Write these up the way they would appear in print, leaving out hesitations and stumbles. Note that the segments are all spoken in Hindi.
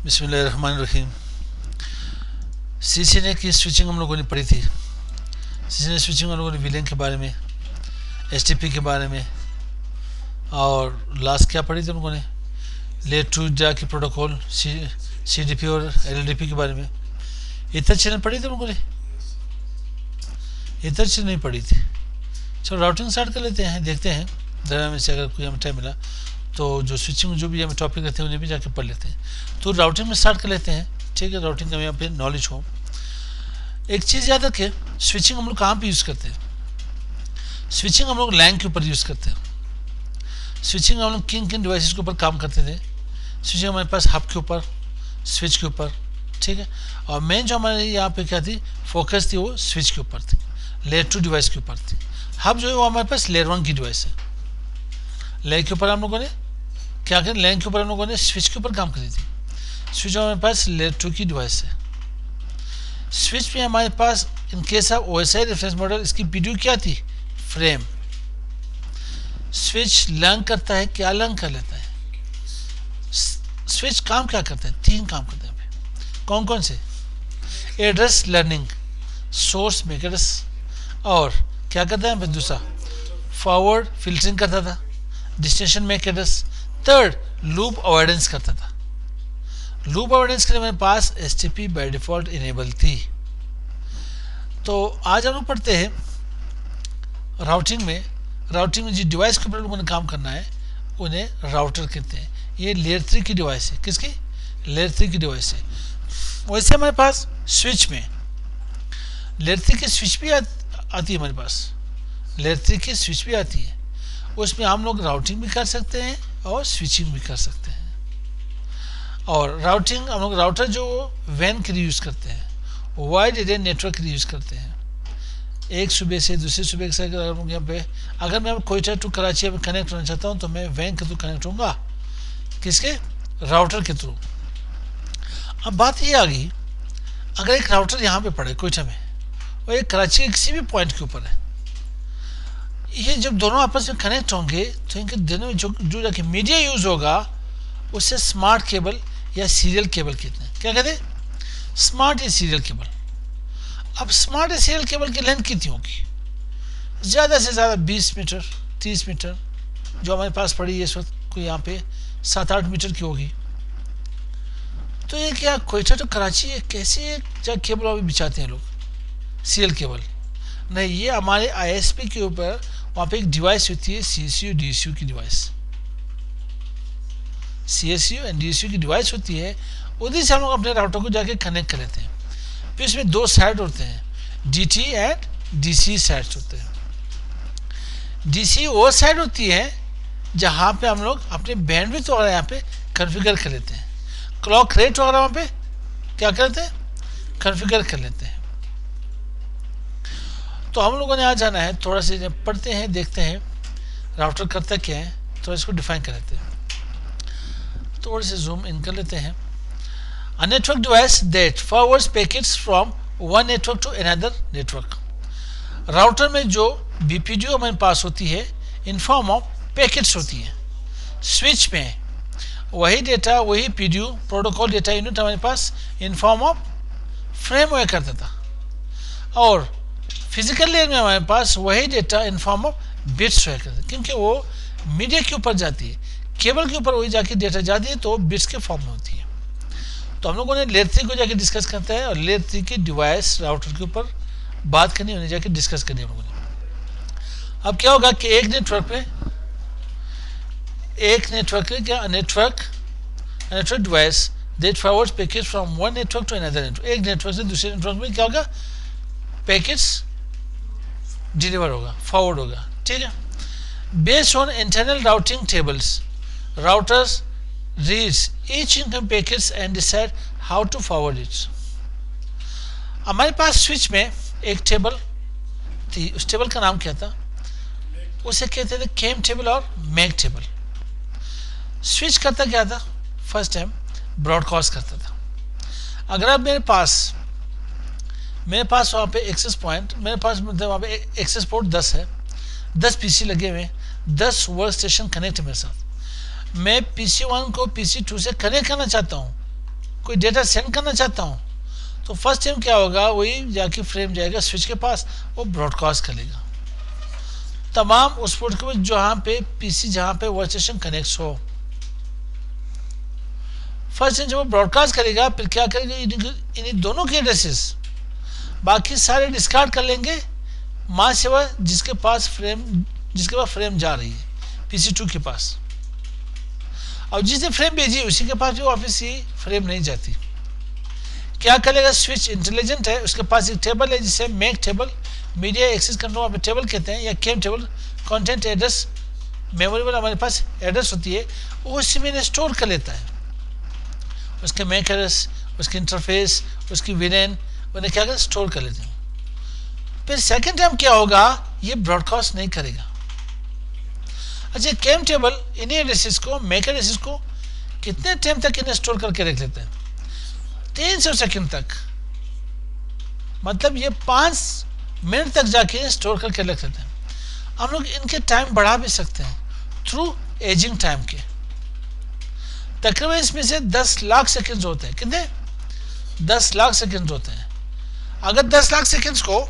बिस्मिल्लाहिर्रहमानिर्रहीम। सीसीएनए की स्विचिंग हम लोगों ने पढ़ी थी। सीसीएनए स्विचिंग हम लोगों ने विलेन के बारे में, एसटीपी के बारे में, और लास्ट क्या पढ़ी थी हम लोगों ने, लेयर टू जाके प्रोटोकॉल, सीडीपी और एलडीपी के बारे में। इतर चैनल पढ़ी थी हम लोगों ने, इतर चैनल नहीं पढ़ी थी। चलो राउटिंग स्टार्ट कर लेते हैं, देखते हैं जरा में से अगर कोई हमें टाइम मिला तो जो स्विचिंग जो भी हमें टॉपिक रहते हैं उन्हें भी जाके पढ़ लेते हैं। तो राउटिंग में स्टार्ट कर लेते हैं, ठीक है। राउटिंग का यहाँ पे नॉलेज हो। एक चीज़ याद रखें, स्विचिंग हम लोग कहाँ पे यूज़ करते हैं? स्विचिंग हम लोग लैन के ऊपर यूज़ करते हैं। स्विचिंग हम लोग किन किन डिवाइसेस के ऊपर काम करते थे? स्विचिंग हमारे पास हब के ऊपर, स्विच के ऊपर, ठीक है। और मेन जो हमारे यहाँ पे क्या थी, फोकस थी, वो स्विच के ऊपर थी, लेयर 2 डिवाइस के ऊपर थी। हब जो है वो हमारे पास लेयर 1 की डिवाइस है। लेयर के ऊपर हम लोगों ने क्या करें, लेयर के ऊपर हम लोगों ने स्विच के ऊपर काम करी थी। स्विच हमारे पास लेयर 2 की डिवाइस है। स्विच में हमारे पास in case of OSI reference model, इसकी पीडीयू क्या थी, फ्रेम। स्विच लर्न करता है, क्या लर्न कर लेता है? स्विच काम क्या करता है? 3 काम करते हैं। कौन कौन से? Address learning, source MAC address, और क्या करता है? दूसरा फॉरवर्ड फिल्टरिंग करता था, destination MAC address. Third loop avoidance करता था। लूप अवॉइडेंस के लिए मेरे पास एसटीपी बाय डिफॉल्ट इनेबल थी। तो आज हम लोग पढ़ते हैं राउटिंग में। राउटिंग में जिस डिवाइस के ऊपर लोगों ने काम करना है उन्हें राउटर कहते हैं। ये लेयर 3 की डिवाइस है। किसकी? लेयर 3 की डिवाइस है। वैसे हमारे पास स्विच में लेयर 3 की स्विच भी आती है हमारे पास। लेयर 3 की स्विच भी आती है। उसमें हम लोग राउटिंग भी कर सकते हैं और स्विचिंग भी कर सकते हैं। और राउटिंग हम लोग राउटर जो वैन के लिए यूज़ करते हैं, वाइड एरिया नेटवर्क के लिए यूज़ करते हैं। एक सूबे से दूसरे सूबे के साथ यहाँ पे अगर मैं कोयटा टू कराची में कनेक्ट होना चाहता हूँ तो मैं वैन के थ्रू कनेक्ट होऊंगा। किसके? राउटर के थ्रू। अब बात ये आ गई, अगर एक राउटर यहाँ पे पड़े कोयटा में और एक कराची के किसी भी पॉइंट के ऊपर है, ये जब दोनों आपस में कनेक्ट होंगे तो इनके दोनों में जो जाके मीडिया यूज़ होगा उससे स्मार्ट केबल या सीरियल केबल कहते हैं। क्या कहते हैं? स्मार्ट या सीरियल केबल। अब स्मार्ट या सीरियल केबल की लेंथ कितनी होगी? ज़्यादा से ज़्यादा 20 मीटर, 30 मीटर। जो हमारे पास पड़ी है इस वक्त कोई यहाँ पे 7-8 मीटर की होगी। तो ये क्या कोयटा तो कराची है, कैसे क्या केबल अभी बिछाते हैं लोग, सीरियल केबल? नहीं, ये हमारे आईएसपी के ऊपर वहाँ पे एक डिवाइस होती है, सीएसयू डीएसयू की डिवाइस। सीएसयू एंड डीएसयू की डिवाइस होती है, उधर से हम लोग अपने राउटर को जाके कनेक्ट कर लेते हैं। फिर इसमें 2 साइड होते हैं, डीटी एंड डीसी साइड्स होते हैं। डीसी वो साइड होती है जहाँ पे हम लोग अपने बैंडविड्थ वगैरह यहाँ पे कॉन्फ़िगर कर लेते हैं, क्लॉक रेट वगैरह वहाँ पे क्या करते हैं, कॉन्फ़िगर कर लेते हैं। तो हम लोगों ने आज जाना है, थोड़ा सा पढ़ते हैं, देखते हैं राउटर करता क्या है, तो इसको डिफाइन कर लेते हैं। थोड़े से जूम इन कर लेते हैं। A network device that forwards packets from one network to another network. Router में जो बीपीडीओ हमारे पास होती है इन फॉर्म ऑफ पैकेट्स होती है। स्विच में वही डेटा, वही पीडीओ प्रोटोकॉल डेटा यूनिट हमारे पास इन फॉर्म ऑफ फ्रेम हुआ करता था। और फिजिकल लेयर में हमारे पास वही data in form of bits हुआ करता है, क्योंकि वो मीडिया के ऊपर जाती है, केबल के ऊपर वही जाके डेटा जाती है तो बिट्स के फॉर्म में होती है। तो हम लोगों ने लेयर 3 को जाके डिस्कस करते हैं और लेयर 3 की डिवाइस राउटर के ऊपर बात करनी, उन्हें जाके डिस्कस करनी हम लोगों ने। अब क्या होगा कि एक नेटवर्क क्या network device that forwards packets from one network to another network. एक नेटवर्क से दूसरे नेटवर्क में क्या होगा, पैकेट्स डिलीवर होगा, फॉरवर्ड होगा, ठीक है। Based on internal routing tables, routers reads each incoming packets and decide how to forward it. हमारे पास स्विच में एक टेबल थी, उस टेबल का नाम क्या था? उसे कहते थे केम टेबल और मैक टेबल। स्विच करता क्या था? फर्स्ट टाइम ब्रॉडकास्ट करता था। अगर अब मेरे पास वहाँ पे एक्सेस पॉइंट, मेरे पास मतलब वहाँ पे एक्सेस पोर्ट 10 है, 10 पीसी लगे हुए, 10 वर्क स्टेशन कनेक्ट है मेरे साथ। मैं PC1 को PC2 से कनेक्ट करना चाहता हूँ कोई डेटा सेंड करना चाहता हूँ तो फर्स्ट टाइम क्या होगा, वही जाके फ्रेम जाएगा स्विच के पास, वो ब्रॉडकास्ट करेगा तमाम उस पोर्ट के जहाँ पे पीसी, जहाँ पे वर्क स्टेशन कनेक्ट हो। फर्स्ट टाइम जब वो ब्रॉडकास्ट करेगा फिर क्या करेगा, इन्हीं दोनों के एड्रेसेस बाकी सारे डिस्कार्ड कर लेंगे, माँ सेवा जिसके पास फ्रेम जा रही है PC2 के पास, और जिसने फ्रेम भेजी उसी के पास भी वापस ये फ्रेम नहीं जाती। क्या करेगा, स्विच इंटेलिजेंट है, उसके पास एक टेबल है जिसे MAC table, media access control table कहते हैं, या CAM table, content address, memory में हमारे पास एड्रेस होती है, वो उसी में स्टोर कर लेता है, उसके मेक एड्रेस, उसके इंटरफेस, उसकी विलेन, उन्हें क्या कर स्टोर कर लेते हैं। फिर सेकेंड टाइम क्या होगा, ये ब्रॉडकास्ट नहीं करेगा। अच्छा, केम टेबल इन्हीं एड्रेसेस को, मेक एड्रेसेस को कितने टाइम तक इन्हें स्टोर करके रख लेते हैं, 300 सेकंड तक, मतलब ये 5 मिनट तक जाके स्टोर करके रख लेते हैं। हम लोग इनके टाइम बढ़ा भी सकते हैं थ्रू एजिंग टाइम के। तकरीबन इसमें से 10 लाख सेकंड होते हैं, कितने 10 लाख सेकंड होते हैं। अगर 10 लाख सेकंड्स को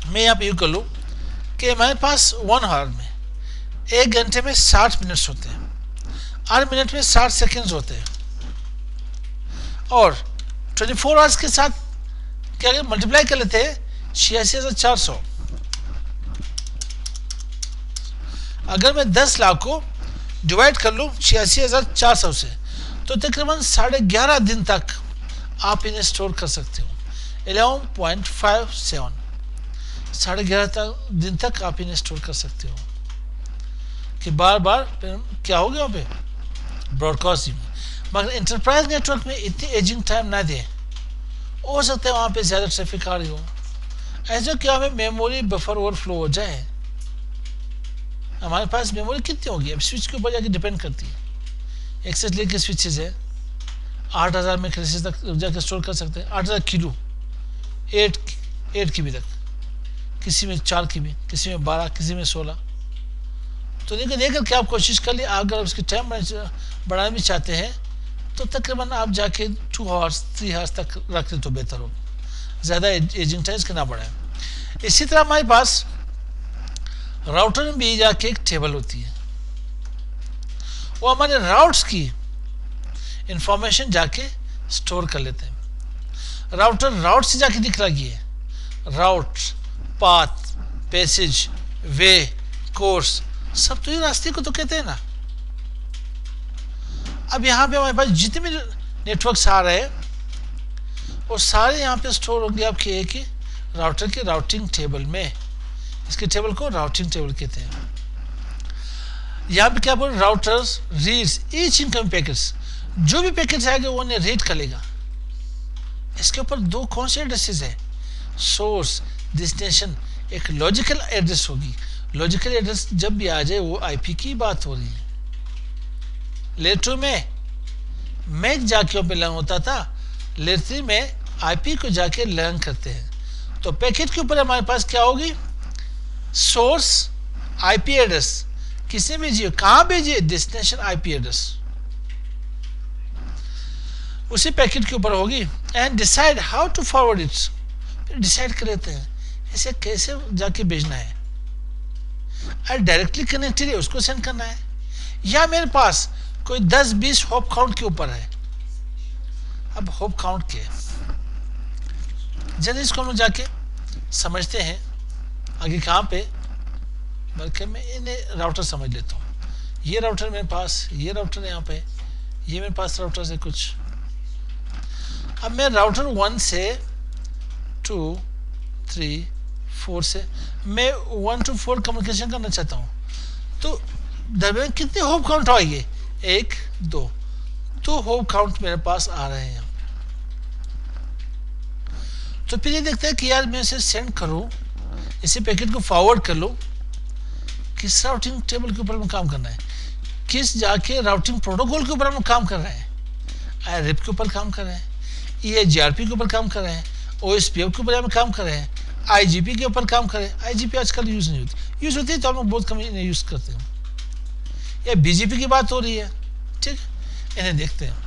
मैं यहाँ पे यूँ कर लूँ कि हमारे पास 1 आवर में, 1 घंटे में 60 मिनट्स होते हैं, 8 मिनट में 60 सेकंड्स होते हैं, और 24 आवर्स के साथ क्या मल्टीप्लाई कर लेते हैं 86,400। अगर मैं 10 लाख को डिवाइड कर लूँ 86,400 से, तो तकरीबन 11.5 दिन तक आप इन्हें स्टोर कर सकते हो। 11.57 11.5 दिन तक आप इन्हें स्टोर कर सकते हो कि बार बार क्या हो गया वहाँ पे ब्रॉडकास्ट में। मगर इंटरप्राइज नेटवर्क में इतनी एजिंग टाइम ना दें, हो सकता है वहाँ पे ज़्यादा ट्रैफिक आ रही हो, ऐसा क्या हमें मेमोरी बफर ओवरफ्लो हो जाए। हमारे पास मेमोरी कितनी होगी, अब स्विच के ऊपर जाके डिपेंड करती है। एक्सेस लेके स्विचेज है 8000 में कैसे तक जाकर स्टोर कर सकते हैं, 8000 किलो 8 KB तक, किसी में 4 KB, किसी में 12, किसी में 16। तो देखकर के आप कोशिश कर लिए, अगर उसकी टाइम बढ़ाना भी चाहते हैं तो तकरीबन आप जाके 2 आवर्स 3 आवर्स तक रख लें तो बेहतर हो, ज़्यादा एजिंग टाइम के ना बढ़ाएं। इसी तरह हमारे पास राउटर में भी जाके एक टेबल होती है, वो हमारे राउट्स की इंफॉर्मेशन जाके स्टोर कर लेते हैं। राउट से जाके दिख रहा है राउट, पाथ, पैसेज, वे, कोर्स, सब तो ये रास्ते को तो कहते हैं ना। अब यहाँ पे हमारे पास जितने भी नेटवर्क्स आ रहे हैं वो सारे यहाँ पे स्टोर होंगे आपके एक ही राउटर के राउटिंग टेबल में। इसके टेबल को राउटिंग टेबल कहते हैं। यहाँ पे क्या बोल, routers reads each incoming packets, जो भी पैकेट्स आएगा वो उन्हें रीड करेगा। इसके ऊपर 2 कौन से एड्रेसेस है, सोर्स, डेस्टिनेशन, एक लॉजिकल एड्रेस होगी। लॉजिकल एड्रेस जब भी आ जाए वो IP की बात हो रही है। लेयर 2 में मैक जाके पे लर्न होता था, लेयर 3 में IP को जाके लर्न करते हैं। तो पैकेट के ऊपर हमारे पास क्या होगी, सोर्स IP एड्रेस, किसने भेजिए, कहाँ भेजिए, डेस्टिनेशन IP एड्रेस उसी पैकेट के ऊपर होगी। And decide how to forward it, फिर डिसाइड कर लेते हैं इसे कैसे जाके भेजना है। डायरेक्टली कनेक्टेड है उसको सेंड करना है, या मेरे पास कोई 10-20 होप काउंट के ऊपर है। अब होप काउंट के जल्दी इसको हम लोग जाके समझते हैं आगे कहाँ पे, बल्कि मैं इन्हें राउटर समझ लेता हूँ। ये राउटर मेरे पास, ये राउटर यहाँ पे, ये मेरे पास राउटर से कुछ। अब मैं राउटर 1 से 2, 3, 4 से मैं 1 to 4 कम्युनिकेशन करना चाहता हूँ, तो दरमियान कितने होप काउंट आएंगे, 1, 2 होप काउंट मेरे पास आ रहे हैं। तो फिर ये देखते हैं कि यार मैं इसे सेंड करूँ, इसी पैकेट को फॉरवर्ड कर लूँ, किस राउटिंग टेबल के ऊपर में काम करना है, किस जाके राउटिंग प्रोटोकॉल के ऊपर हम काम कर रहे हैं। IRIP के ऊपर काम कर रहे हैं, EIGRP के ऊपर काम कर रहे हैं, OSPF के ऊपर हम काम कर रहे हैं, IGP के ऊपर काम करें। IGP आजकल यूज़ नहीं होती, यूज़ होती है तो हम लोग बहुत कम इन्हें यूज़ करते हैं। या BGP की बात हो रही है, ठीक, इन्हें देखते हैं।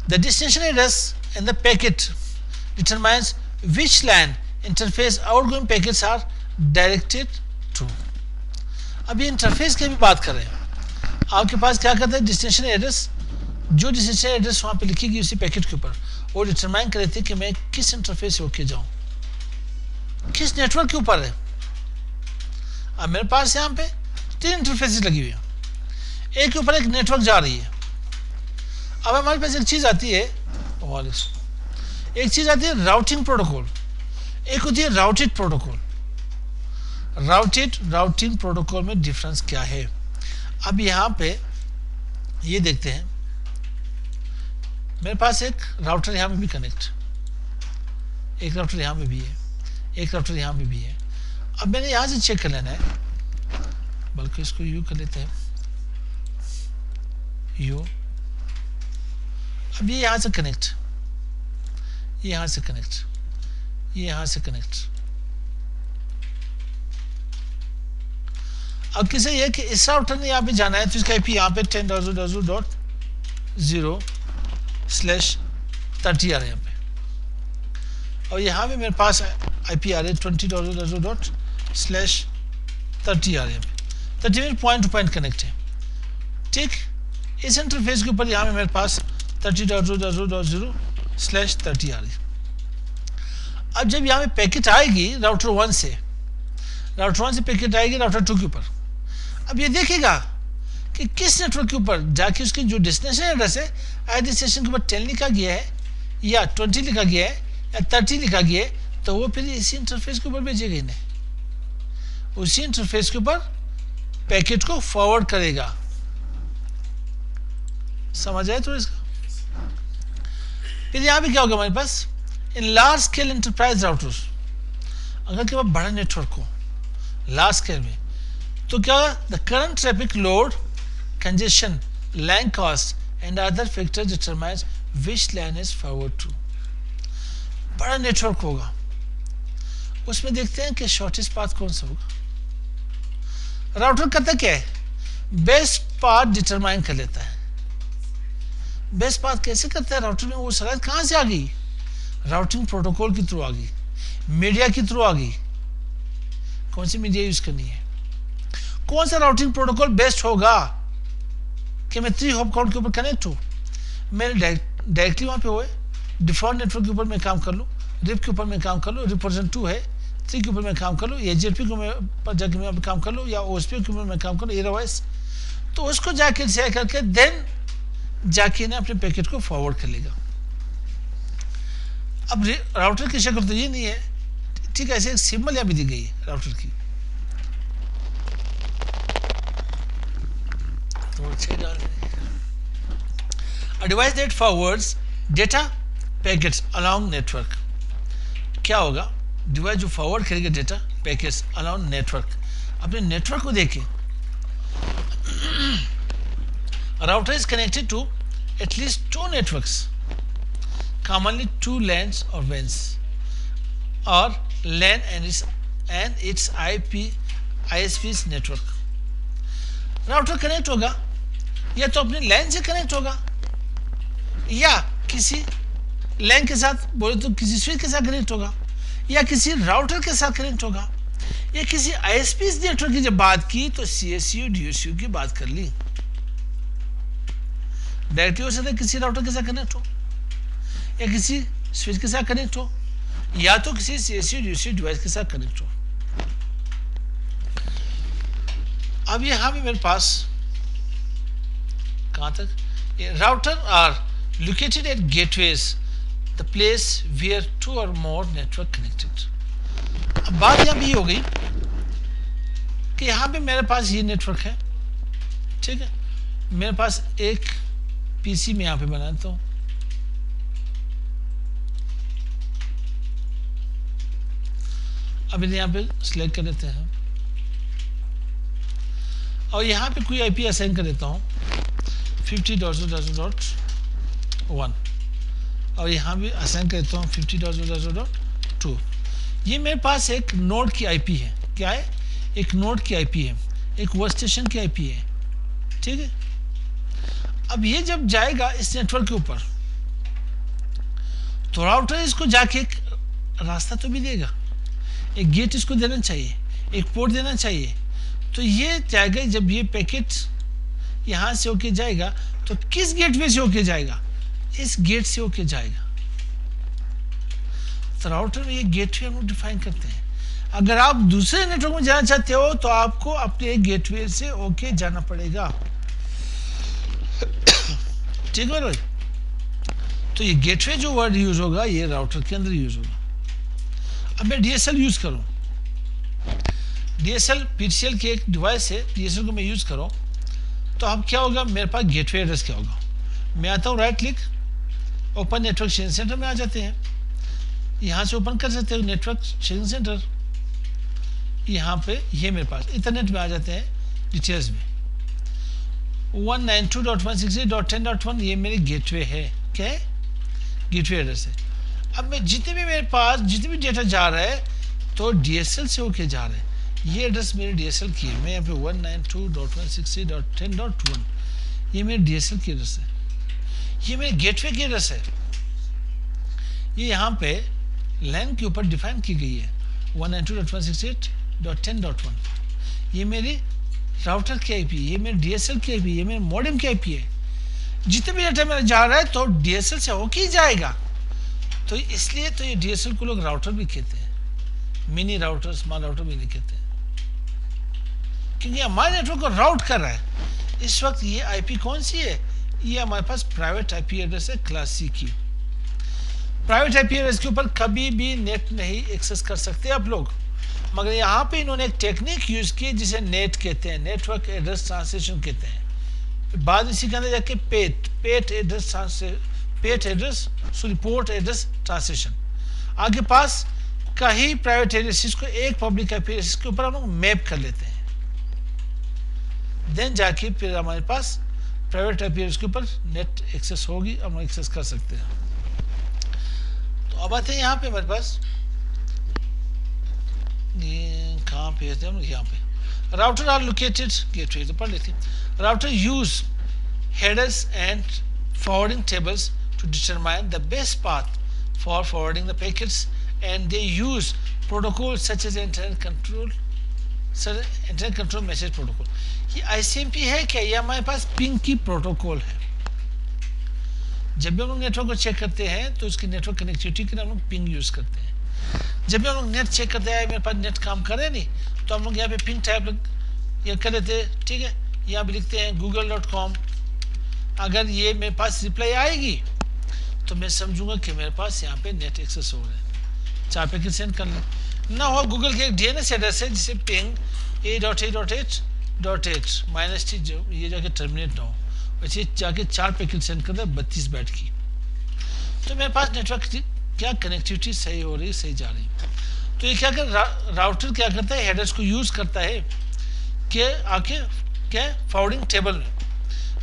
The destination address in the packet determines which LAN interface outgoing packets are directed to. अब ये इंटरफेस की भी बात कर रहे हैं. आपके पास क्या करता है, डेस्टिनेशन एड्रेस, जो डेस्टिनेशन एड्रेस वहाँ पे लिखी उसी पैकेट के ऊपर, वो डिटरमाइन कर देती है कि मैं किस इंटरफेस से होके जाऊँ, किस नेटवर्क के ऊपर है. अब मेरे पास यहाँ पे 3 इंटरफेसेस लगी हुई है, एक के ऊपर एक नेटवर्क जा रही है. अब हमारे पास एक चीज़ आती है, राउटिंग प्रोटोकॉल, एक होती है राउटेड प्रोटोकॉल. राउटिंग प्रोटोकॉल में डिफरेंस क्या है. अब यहाँ पे ये देखते हैं, मेरे पास एक राउटर यहाँ में भी कनेक्ट, एक राउटर यहाँ में भी है, एक राउटर यहाँ में भी है. अब मैंने यहाँ से चेक कर लेना है, बल्कि इसको यू कर लेते हैं, यू. अब ये यहाँ से कनेक्ट, ये यहाँ से कनेक्ट, ये यहाँ से कनेक्ट. अब किसे ये कि इस राउटर ने यहाँ पे जाना है, तो इसका आईपी यहाँ पे 10.0.0/30 है यहाँ पे, और यहाँ पे मेरे पास आईपी आ रहे 20.0.0/30 आ रहे हैं. 30 में पॉइंट टू पॉइंट कनेक्ट है. ठीक, इस इंटरफेस के ऊपर यहाँ पे मेरे पास 30.0.0/30 आ रही है. अब जब यहाँ पे पैकेट आएगी राउटर 1 से, पैकेट आएगी राउटर 2 के ऊपर. अब ये देखेगा कि किस नेटवर्क के ऊपर जाके उसकी जो डेस्टिनेशन एड्रेस है, आई डेस्टिनेशन के ऊपर 10 लिखा गया है या 20 लिखा गया है या 30 लिखा गया है, तो वो फिर इसी इंटरफेस के ऊपर भेजेगा इन्हें, उसी इंटरफेस के ऊपर पैकेट को फॉरवर्ड करेगा. समझ आए तो इसका. फिर यहाँ पे क्या होगा हमारे पास, in large scale enterprise routers, अगर के पास बड़ा नेटवर्क हो लार्ज स्केल में, तो क्या, the current traffic load, congestion, LAN cost and other factors determines which LAN is forward to. बड़ा नेटवर्क होगा, उसमें देखते हैं कि शॉर्टेस्ट पाथ कौन सा होगा. राउटर करता क्या है, बेस्ट पाथ डिटरमाइन कर लेता है. बेस्ट पाथ कैसे करता है राउटर में, वो सलाह कहाँ से आ गई, राउटिंग प्रोटोकॉल के थ्रू आ गई, मीडिया के थ्रू आ गई. कौन सी मीडिया यूज करनी है, कौन सा राउटिंग प्रोटोकॉल बेस्ट होगा कि मैं 3 हॉप काउंट के ऊपर कनेक्ट हूँ, मैं डायरेक्टली वहाँ पे हो, डिफॉल्ट नेटवर्क के ऊपर मैं काम कर लूँ, रिप के ऊपर मैं काम कर लूँ, रिप वर्जन 2 है, 3 के ऊपर मैं काम कर लूँ, या जेडपी को मैं जाके मैं काम कर लूँ, या ओएसपी के ऊपर मैं काम कर लूँ, एयरवाइस. तो उसको जाके शेयर करके देन जाके ना अपने पैकेट को फॉरवर्ड कर लेगा. अब राउटर की शक्ल तो ये नहीं है, ठीक है, ऐसे एक सिंबल यहाँ भी दी गई है राउटर की. A device that forwards data packets along network. क्या होगा, डिवाइस जो फॉरवर्ड करेगा डेटा पैकेट्स अलाउंग नेटवर्क, अपने नेटवर्क को देखें. Router is connected to at least 2 networks, commonly 2 LANs or WANs, or LAN and its ISP's network. Router connect होगा या तो अपने LAN से कनेक्ट होगा, या किसी LAN के साथ बोले तो किसी स्विच के साथ कनेक्ट होगा, या किसी राउटर के साथ कनेक्ट होगा, या किसी ISP's नेटवर्क की जब बात की तो CSU DSU की बात कर ली. डायरेक्टली हो सकता है किसी राउटर के साथ कनेक्ट हो, या किसी स्विच के साथ कनेक्ट हो, या तो किसी CSU DSU डिवाइस के साथ कनेक्ट हो. अब यहाँ भी मेरे पास कहाँ तक, router are located at gateways, the place where 2 or more network connected. अब बात यहाँ भी हो गई कि यहाँ पे मेरे पास ये नेटवर्क है, ठीक है, मेरे पास एक पीसी में यहाँ पे बनाता हूँ, अब इन्हें यहाँ पे सिलेक्ट कर लेते हैं, और यहाँ पे कोई आईपी असाइन कर देता हूँ 50.0.1, और यहाँ भी असाइन कर देता हूँ 50.0.2. ये मेरे पास एक नोड की आईपी है. क्या है, एक नोड की आईपी है, एक वर्क स्टेशन की आईपी है, ठीक है. अब ये जब जाएगा इस नेटवर्क के ऊपर, तो राउटर इसको जाके एक रास्ता तो भी देगा, एक गेट इसको देना चाहिए, एक पोर्ट देना चाहिए। तो ये जाएगा, जब ये पैकेट यहाँ से होके जाएगा तो किस गेटवे से होके जाएगा, इस गेट से होके जाएगा। तो राउटर में ये गेटवे हम लोग डिफाइन करते हैं। अगर आप दूसरे नेटवर्क में जाना चाहते हो तो आपको अपने गेटवे से होके जाना पड़ेगा। ठीक है भाई। तो ये गेटवे जो वर्ड यूज होगा ये राउटर के अंदर यूज होगा। अब मैं डीएसएल यूज करूं, डीएसएल पीसीएल की एक डिवाइस है, डीएसएल को मैं यूज करूं तो अब क्या होगा, मेरे पास गेटवे एड्रेस क्या होगा। मैं आता हूं, right click, open network sharing centre में आ जाते हैं। यहाँ से ओपन कर सकते हो नेटवर्क शेयरिंग सेंटर। यहाँ पे ये मेरे पास इंटरनेट में आ जाते हैं डिटेल्स में। 192.168.10.1 ये मेरे गेटवे है। क्या है? गेटवे एड्रेस है। अब मैं जितने भी मेरे पास जितने भी डेटा जा रहा है तो डीएसएल से होके जा रहा है। ये एड्रेस मेरे डीएसएल की है। मैं यहाँ पे 192.168.10.1 ये मेरे डीएसएल की एड्रेस है। ये मेरे गेटवे की एड्रेस है। ये यहाँ पे लैन के ऊपर डिफाइन की गई है 192.168.10.1। ये मेरी राउटर की आईपी, ये मेरे डीएसएल की आईपी, ये मेरे मॉडेम की आईपी है। जितने भी डेटा मेरा जा रहा है तो डीएसएल से होके ही जाएगा। तो इसलिए तो ये डीएसएल को लोग राउटर भी कहते हैं, मिनी राउटर, स्मॉल राउटर भी नहीं कहते हैं, क्योंकि हमारे नेटवर्क को राउट कर रहा है। इस वक्त ये आईपी कौन सी है? ये हमारे पास प्राइवेट आईपी एड्रेस है क्लास सी की। प्राइवेट आईपी एड्रेस के ऊपर कभी भी नेट नहीं एक्सेस कर सकते आप लोग, मगर यहाँ पे इन्होंने एक टेक्निक यूज की जिसे नेट कहते हैं, नेटवर्क एड्रेस ट्रांसलेशन कहते हैं। बाद इसी के अंदर जाके पोर्ट एड्रेस ट्रांसलेशन। आगे पास कई प्राइवेट एड्रेस को एक पब्लिक आईपी एड्रेस के ऊपर हम लोग मैप कर लेते हैं। देन जाके फिर हमारे पास प्राइवेट आईपी एड्रेस के ऊपर नेट एक्सेस होगी, हम लोग एक्सेस कर सकते हैं। तो अब आते हैं यहाँ पे हमारे पास, कहाँ पे है हम, यहाँ पे राउटर आर लोकेटेड गेटवे तो पढ़ लेते हैं। Router use headers and forwarding tables to determine the best path for forwarding the packets, and they use protocols such as internet control message protocol। ये ICMP है क्या? ये हमारे पास पिंग की प्रोटोकॉल है। जब भी हम लोग नेटवर्क को चेक करते हैं तो उसकी नेटवर्क कनेक्टिविटी के लिए हम लोग पिंग यूज करते हैं। जब भी हम लोग नेट चेक करते हैं, मेरे पास नेट काम कर रहे हैं नहीं, तो हम लोग यहाँ पे पिंग टाइप ये कर देते हैं। ठीक है, यहाँ पे लिखते हैं google.com। अगर ये मेरे पास रिप्लाई आएगी तो मैं समझूंगा कि मेरे पास यहाँ पे नेट एक्सेस हो रहा है, 4 पैकेट सेंड कर लें। ना हो गूगल के एक डीएनएस एड्रेस है जिसे पिंग a.8.8.8 -t ये जाके टर्मिनेट ना हो, वैसे जाके 4 पैकेट सेंड कर दे 32 बाइट की। तो मेरे पास नेटवर्क क्या कनेक्टिविटी सही हो रही, सही जा रही। तो ये क्या कर राउटर क्या करता है, हेडर्स को यूज करता है कि आके क्या फॉरवर्डिंग टेबल में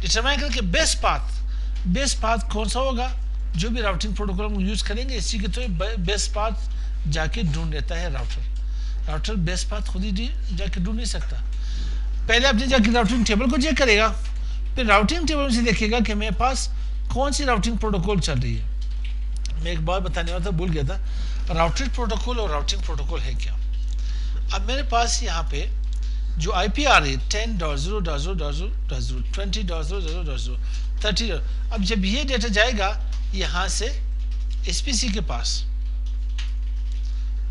डिटरमाइन करके बेस्ट पाथ कौन सा होगा। जो भी राउटिंग प्रोटोकॉल हम यूज करेंगे इसी के तो बेस्ट पाथ जाके ढूंढ लेता है राउटर बेस्ट पाथ खुद ही जाके ढूंढ नहीं सकता। पहले अपने जाके राउटिंग टेबल को चेक करेगा, फिर राउटिंग टेबल से देखेगा कि मेरे पास कौन सी राउटिंग प्रोटोकॉल चल रही है। मैं एक बात बताने वाला था, भूल गया था। राउटिंग प्रोटोकॉल और राउटिंग प्रोटोकॉल है क्या। अब मेरे पास यहाँ पे जो आईपी आ रही है 10.0.0.0.0 20.0.0.0 30। अब जब ये डेटा जाएगा यहाँ से एसपीसी के पास,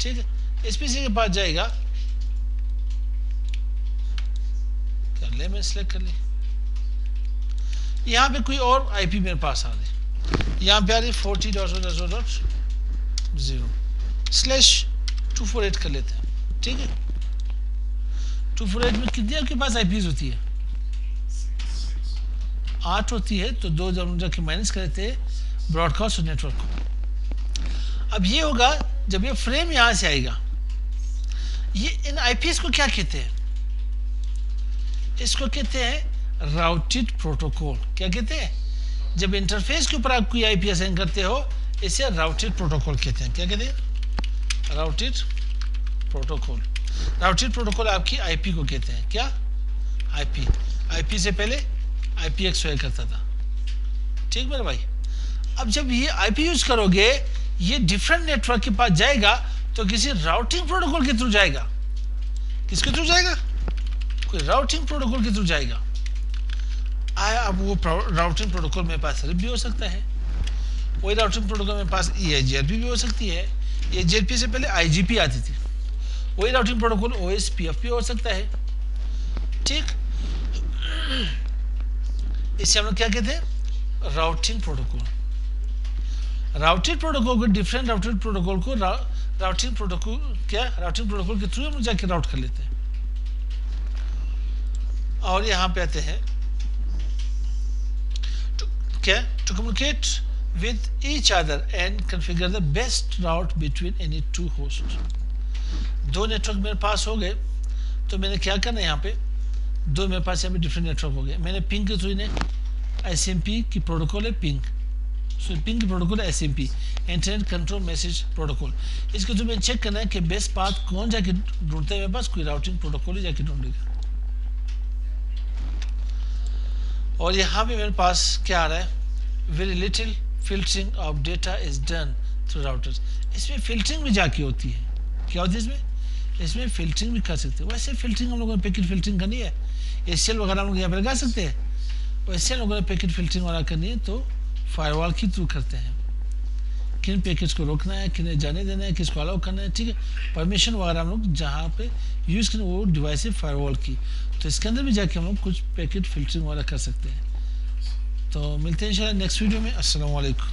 ठीक है, एसपीसी के पास जाएगा, कर ले, मैं सिलेक्ट कर ली। यहाँ पे कोई और आईपी मेरे पास आ रही, यहाँ पे आ रही 40.0.0.0/248 कर लेते हैं। ठीक है, 248 में कितनी आपके पास आईपीज होती है? 8 होती है। तो 2 जब जाके माइनस कर लेते हैं ब्रॉडकास्ट और नेटवर्क को। अब ये होगा जब ये फ्रेम यहां से आएगा, ये इन आईपीएस को क्या कहते हैं? इसको कहते हैं राउटेड प्रोटोकॉल। क्या कहते हैं? जब इंटरफेस के ऊपर आप कोई आईपी असाइन करते हो इसे राउटेड प्रोटोकॉल कहते हैं। क्या कहते हैं? Routed protocol. राउटेड प्रोटोकॉल आपकी आईपी को कहते हैं। क्या? आईपी से पहले आईपीएक्स हुआ करता था। ठीक मेरे भाई। अब जब ये आईपी यूज करोगे ये डिफरेंट नेटवर्क के पास जाएगा तो किसी राउटिंग प्रोटोकॉल के थ्रू जाएगा। किसके थ्रू जाएगा? कोई राउटिंग प्रोटोकॉल के थ्रू जाएगा। अब वो राउटिंग प्रोटोकॉल मेरे पास सिर्फ भी हो सकता है, वही राउटिंग प्रोटोकॉल मेरे पास EIGRP भी हो सकती है। EIGRP से पहले IGP आती थी, वही राउटिंग प्रोटोकॉल OSPF भी हो सकता है। ठीक, इसे हम लोग क्या कहते हैं? Routing protocol. राउटिंग प्रोटोकॉल को, डिफरेंट राउटिंग प्रोटोकॉल को राउटिंग प्रोटोकॉल के थ्रू हम जाके राउट कर लेते हैं। और यहाँ पे आते हैं to communicate with each other and configure the best route between any two hosts। दो नेटवर्क मेरे पास हो गए तो मैंने क्या करना है, यहाँ पे दो मेरे पास यहाँ पे डिफरेंट नेटवर्क हो गए। मैंने पिंग के थ्रू इन्हें ICMP की प्रोटोकॉल है पिंग, सो पिंग की प्रोटोकॉल है SMP, internet control message protocol. इसके थ्रू मैंने चेक करना है कि बेस्ट पाथ कौन जाके ढूंढता है, मेरे पास कोई राउटिंग प्रोटोकॉल ही जाके ढूंढेगा। और यहाँ पे मेरे पास क्या आ रहा है? Very little filtering of data is done through routers। इसमें फिल्टरिंग भी जाके होती है। क्या होती है इसमें? इसमें फिल्टरिंग भी कर सकते हैं। वैसे फिल्टरिंग हम लोगों ने पैकेट फिल्टरिंग करनी है, ACL वगैरह हम लोग यहाँ पे लगा सकते हैं। वैसे हम लोगों ने पैकेट फिल्टरिंग वगैरह करनी है तो फायरवॉल के थ्रू करते हैं। किन पैकेट्स को रोकना है, किन्हें जाने देना है, किसको अलाउ करना है, ठीक है। परमिशन वगैरह हम लोग जहाँ पे यूज़ करें वो डिवाइस है फायरवॉल की, तो इसके अंदर भी जाके हम लोग कुछ पैकेट फिल्टरिंग वगैरह कर सकते हैं। तो मिलते हैं इंशाल्लाह नेक्स्ट वीडियो में। अस्सलाम वालेकुम।